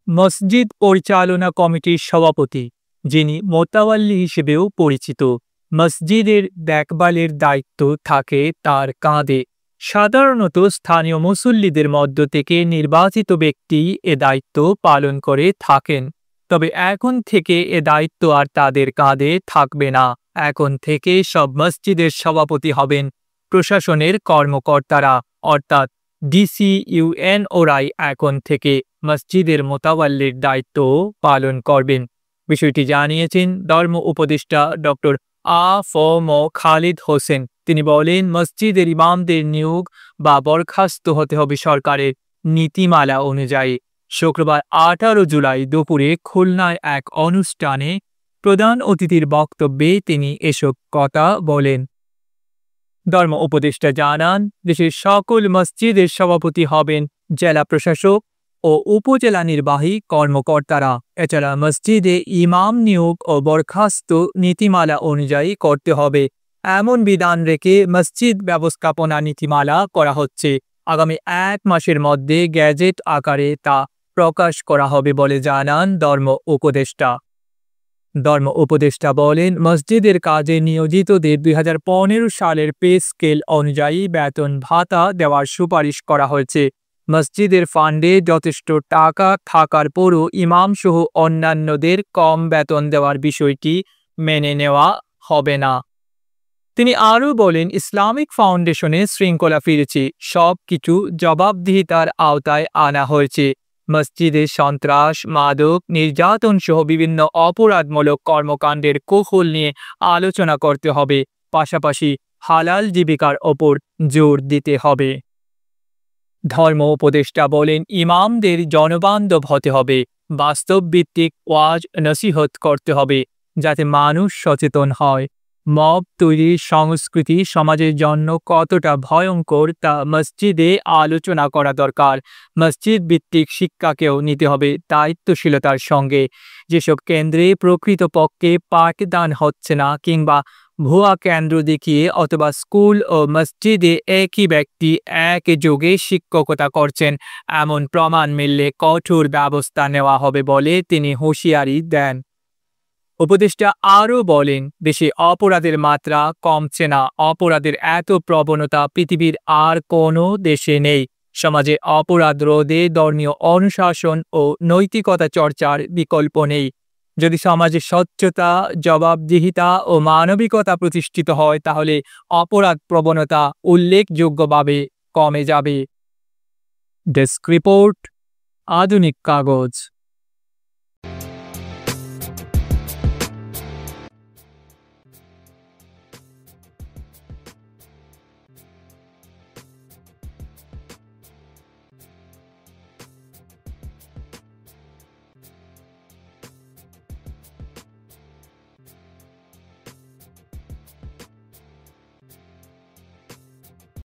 মসজিদ পরিচালনা কমিটির সভাপতি, যিনি মোতাওয়াল্লি হিসেবেও পরিচিত। মসজিদের দেখভালের দায়িত্ব থাকে তার কাঁধে। সাধারণত স্থানীয় মুসল্লিদের মধ্য থেকে নির্বাচিত ব্যক্তি এ দায়িত্ব পালন করে থাকেন। তবে এখন থেকে এ দায়িত্ব আর তাদের কাঁধে থাকবে না। এখন থেকে সব মসজিদের সভাপতি হবেন প্রশাসনের কর্মকর্তারা, অর্থাৎ ডিসিইউএনওরাই এখন থেকে মসজিদের মোতাওয়াল্লির দায়িত্ব পালন করবেন। বিষয়টি জানিয়েছেন ধর্ম উপদেষ্টা ডক্টর আ.ফ.ম. খালিদ হোসেন। তিনি বলেন, মসজিদের ইমামদের নিয়োগ বা বরখাস্ত হতে হবে সরকারের নীতিমালা অনুযায়ী। শুক্রবার 18 জুলাই দুপুরে খুলনায় এক অনুষ্ঠানে প্রধান অতিথির বক্তব্যে তিনি এসব কথা বলেন। ধর্ম উপদেষ্টা জানান, দেশের সকল মসজিদের সভাপতি হবেন জেলা প্রশাসক ও উপজেলা নির্বাহী কর্মকর্তারা। এছাড়া মসজিদে ইমাম নিয়োগ ও বরখাস্ত নীতিমালা অনুযায়ী করতে হবে, এমন বিধান রেখে মসজিদ ব্যবস্থাপনা নীতিমালা করা হচ্ছে। আগামী 1 মাসের মধ্যে গ্যাজেট আকারে তা প্রকাশ করা হবে বলে জানান ধর্ম উপদেষ্টা। ধর্ম উপদেষ্টা বলেন, মসজিদের কাজে নিয়োজিতদের 2015 সালের পে স্কেল অনুযায়ী বেতন ভাতা দেওয়ার সুপারিশ করা হয়েছে। মসজিদের ফান্ডে যথেষ্ট টাকা থাকার পরও ইমামসহ অন্যান্যদের কম বেতন দেওয়ার বিষয়টি মেনে নেওয়া হবে না। তিনি আরও বলেন, ইসলামিক ফাউন্ডেশনে শৃঙ্খলা ফিরেছে, সব কিছু জবাবদিহিতার আওতায় আনা হয়েছে। মসজিদে সন্ত্রাস, মাদক, নির্যাতন সহ বিভিন্ন অপরাধমূলক কর্মকাণ্ডের কৌশল নিয়ে আলোচনা করতে হবে। পাশাপাশি হালাল জীবিকার ওপর জোর দিতে হবে। ধর্ম উপদেষ্টা বলেন, ইমামদের জনবান্ধব হতে হবে, বাস্তবভিত্তিক ওয়াজ নসিহত করতে হবে, যাতে মানুষ সচেতন হয়। মব তৈরির সংস্কৃতি সমাজের জন্য কতটা ভয়ঙ্কর তা মসজিদে আলোচনা করা দরকার। মসজিদ ভিত্তিক শিক্ষাকেও নিতে হবে দায়িত্বশীলতার সঙ্গে। যেসব কেন্দ্রে প্রকৃতপক্ষে পাঠদান হচ্ছে না কিংবা ভুয়া কেন্দ্র দেখিয়ে অথবা স্কুল ও মসজিদে একই ব্যক্তি একযোগে শিক্ষকতা করছেন, এমন প্রমাণ মিললে কঠোর ব্যবস্থা নেওয়া হবে বলে তিনি হুঁশিয়ারি দেন। উপদেষ্টা আরও বলেন, দেশে অপরাধের মাত্রা কমছে না। অপরাধের এত প্রবণতা পৃথিবীর আর কোনো দেশে নেই। সমাজে অপরাধ রোধে ধর্মীয় অনুশাসন ও নৈতিকতা চর্চার বিকল্প নেই। যদি সমাজে স্বচ্ছতা, জবাবদিহিতা ও মানবিকতা প্রতিষ্ঠিত হয়, তাহলে অপরাধ প্রবণতা উল্লেখযোগ্যভাবে কমে যাবে। ডেস্ক রিপোর্ট, আধুনিক কাগজ।